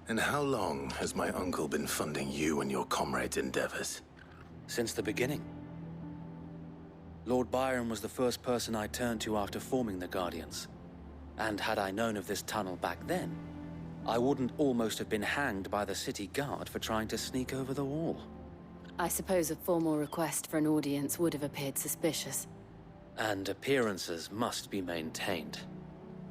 And how long has my uncle been funding you and your comrades' endeavors? Since the beginning. Lord Byron was the first person I turned to after forming the Guardians. And had I known of this tunnel back then, I wouldn't almost have been hanged by the city guard for trying to sneak over the wall. I suppose a formal request for an audience would have appeared suspicious. And appearances must be maintained.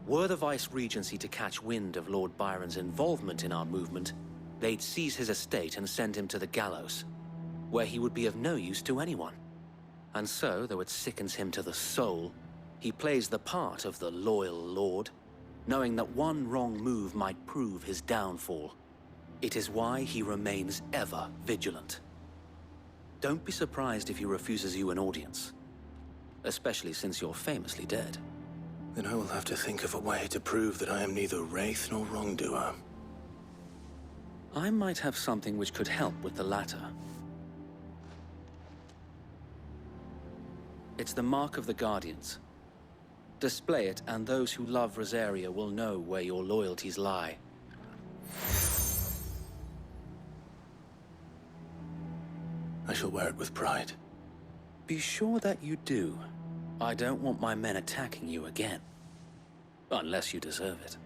Were the Vice-Regency to catch wind of Lord Byron's involvement in our movement, they'd seize his estate and send him to the gallows, where he would be of no use to anyone. And so, though it sickens him to the soul, he plays the part of the loyal lord, knowing that one wrong move might prove his downfall. It is why he remains ever vigilant. Don't be surprised if he refuses you an audience, especially since you're famously dead. Then I will have to think of a way to prove that I am neither wraith nor wrongdoer. I might have something which could help with the latter. It's the mark of the Guardians. Display it, and those who love Rosaria will know where your loyalties lie. I shall wear it with pride. Be sure that you do. I don't want my men attacking you again. Unless you deserve it.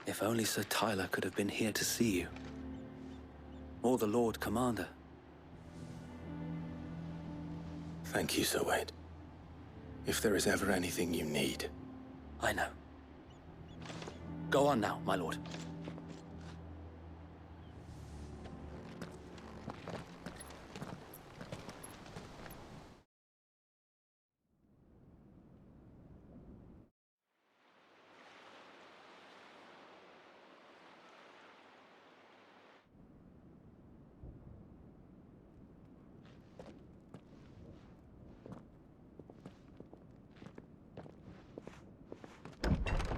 If only Sir Tyler could have been here to see you. Or the Lord Commander. Thank you, Sir Wade. If there is ever anything you need. I know. Go on now, my lord.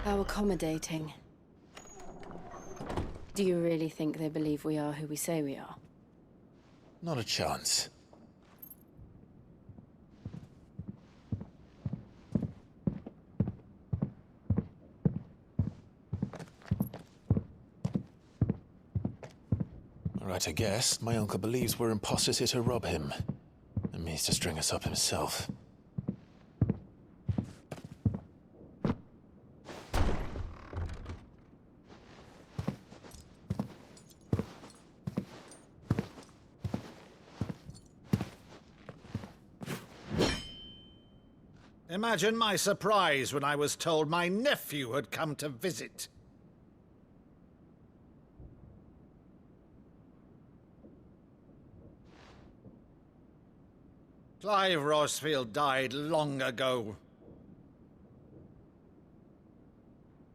How accommodating. Do you really think they believe we are who we say we are? Not a chance. Right, I guess. My uncle believes we're imposters here to rob him. And means to string us up himself. Imagine my surprise when I was told my nephew had come to visit. Clive Rosfield died long ago.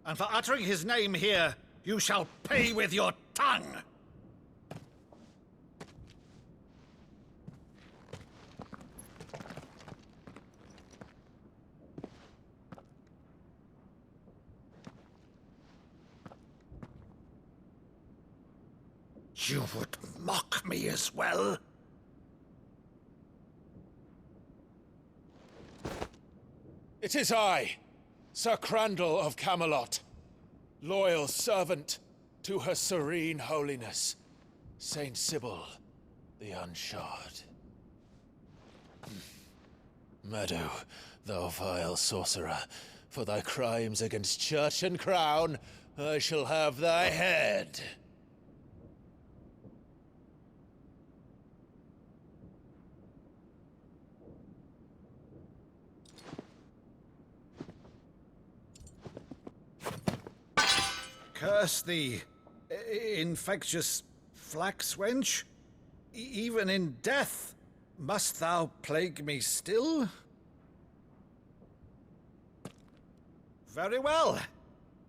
And for uttering his name here, you shall pay with your tongue! You would mock me as well? It is I, Sir Crandall of Camelot, loyal servant to her serene holiness, Saint Sybil the Unshod. Meadow, thou vile sorcerer, for thy crimes against church and crown, I shall have thy head. Curse thee, infectious flax wench. Even in death, must thou plague me still? Very well.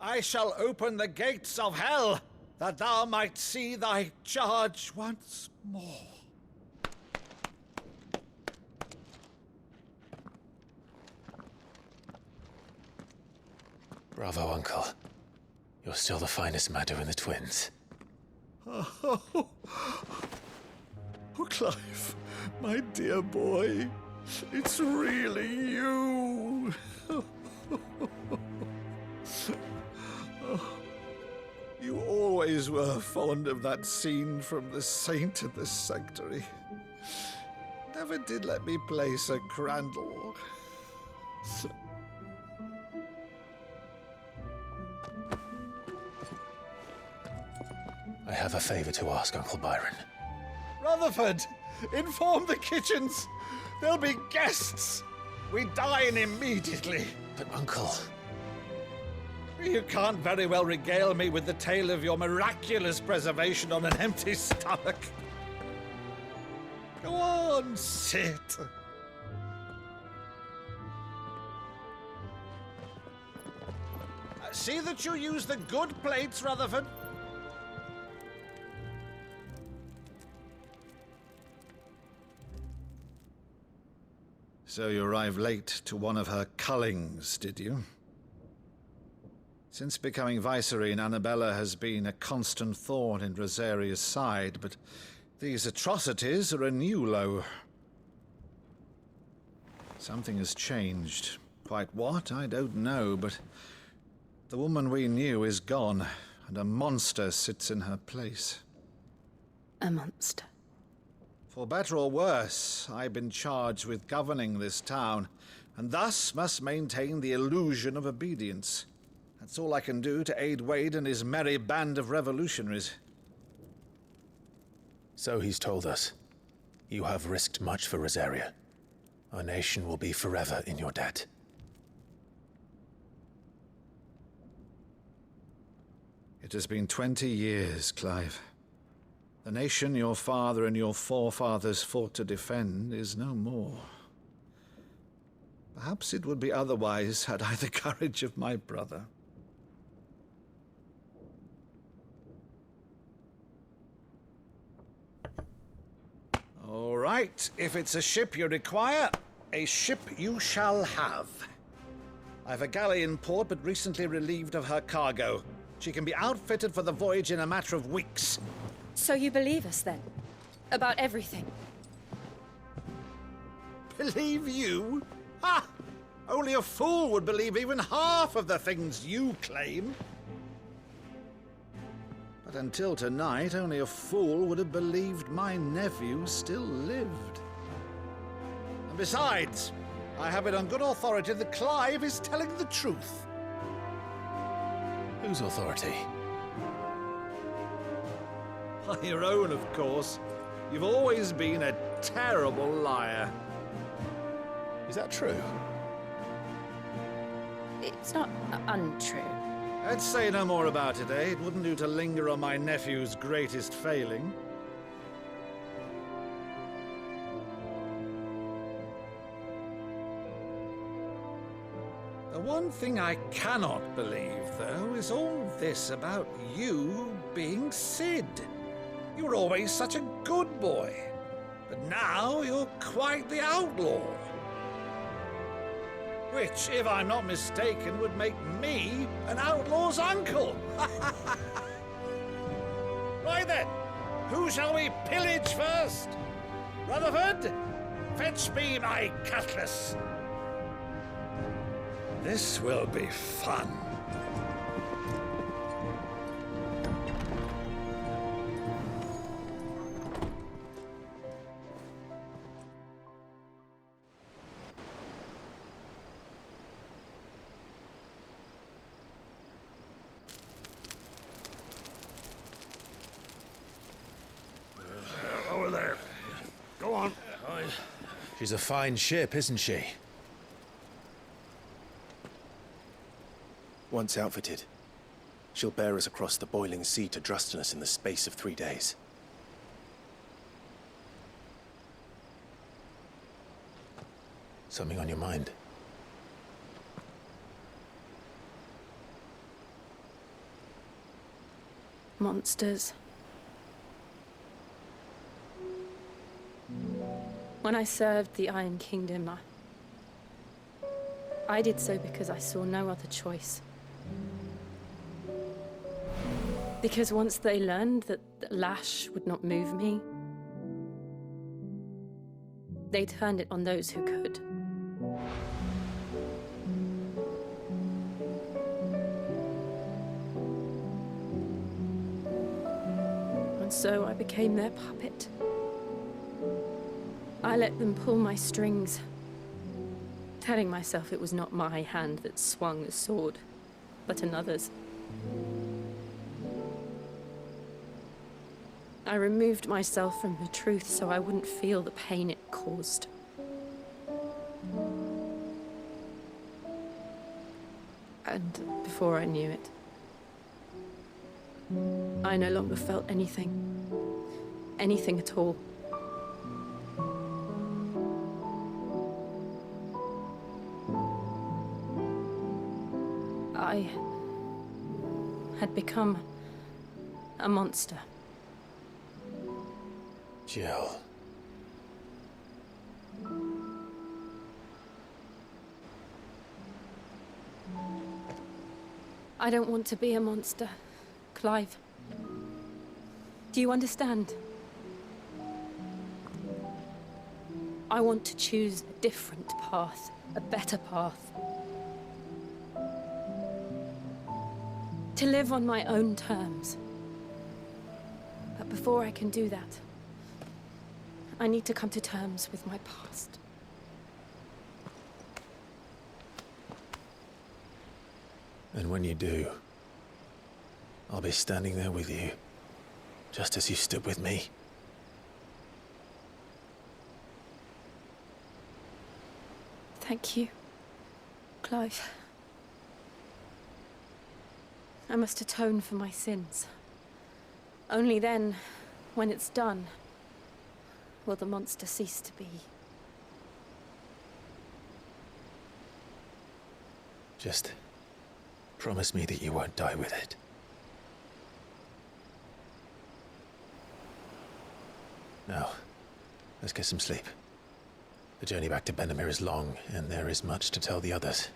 I shall open the gates of hell, that thou might see thy charge once more. Bravo, Uncle. You're still the finest Meadow in the twins. Oh, Clive, my dear boy, it's really you. You always were fond of that scene from The Saint and the Sanctuary. Never did let me play Sir Crandall. I have a favor to ask, Uncle Byron. Rutherford, inform the kitchens. There'll be guests. We dine immediately. But, Uncle... You can't very well regale me with the tale of your miraculous preservation on an empty stomach. Go on, sit. See that you use the good plates, Rutherford. So you arrived late to one of her cullings, did you? Since becoming Vicereine, Annabella has been a constant thorn in Rosaria's side, but these atrocities are a new low. Something has changed. Quite what, I don't know, but the woman we knew is gone, and a monster sits in her place. A monster. For better or worse, I've been charged with governing this town, and thus must maintain the illusion of obedience. That's all I can do to aid Wade and his merry band of revolutionaries. So he's told us. You have risked much for Rosaria. Our nation will be forever in your debt. It has been 20 years, Clive. The nation your father and your forefathers fought to defend is no more. Perhaps it would be otherwise had I the courage of my brother. All right, if it's a ship you require, a ship you shall have. I've a galley in port, but recently relieved of her cargo. She can be outfitted for the voyage in a matter of weeks. So you believe us, then? About everything? Believe you? Ha! Only a fool would believe even half of the things you claim. But until tonight, only a fool would have believed my nephew still lived. And besides, I have it on good authority that Clive is telling the truth. Whose authority? By your own, of course. You've always been a terrible liar. Is that true? It's not untrue. Let's say no more about it, eh? It wouldn't do to linger on my nephew's greatest failing. The one thing I cannot believe, though, is all this about you being Sid. You were always such a good boy, but now you're quite the outlaw. Which, if I'm not mistaken, would make me an outlaw's uncle. Right then, who shall we pillage first? Rutherford, fetch me my cutlass. This will be fun. Over there. Go on. She's a fine ship, isn't she? Once outfitted, she'll bear us across the boiling sea to Drustinus in the space of 3 days. Something on your mind? Monsters. When I served the Iron Kingdom, I did so because I saw no other choice. Because once they learned that Lash would not move me, they turned it on those who could. so I became their puppet. I let them pull my strings, telling myself it was not my hand that swung the sword, but another's. I removed myself from the truth so I wouldn't feel the pain it caused. And before I knew it, I no longer felt anything. Anything at all. I had become a monster. Jill. I don't want to be a monster, Clive. Do you understand? I want to choose a different path, a better path. To live on my own terms. But before I can do that, I need to come to terms with my past. And when you do, I'll be standing there with you, just as you stood with me. Thank you, Clive. I must atone for my sins. Only then, when it's done, will the monster cease to be. Just promise me that you won't die with it. Now, let's get some sleep. The journey back to Benamir is long, and there is much to tell the others.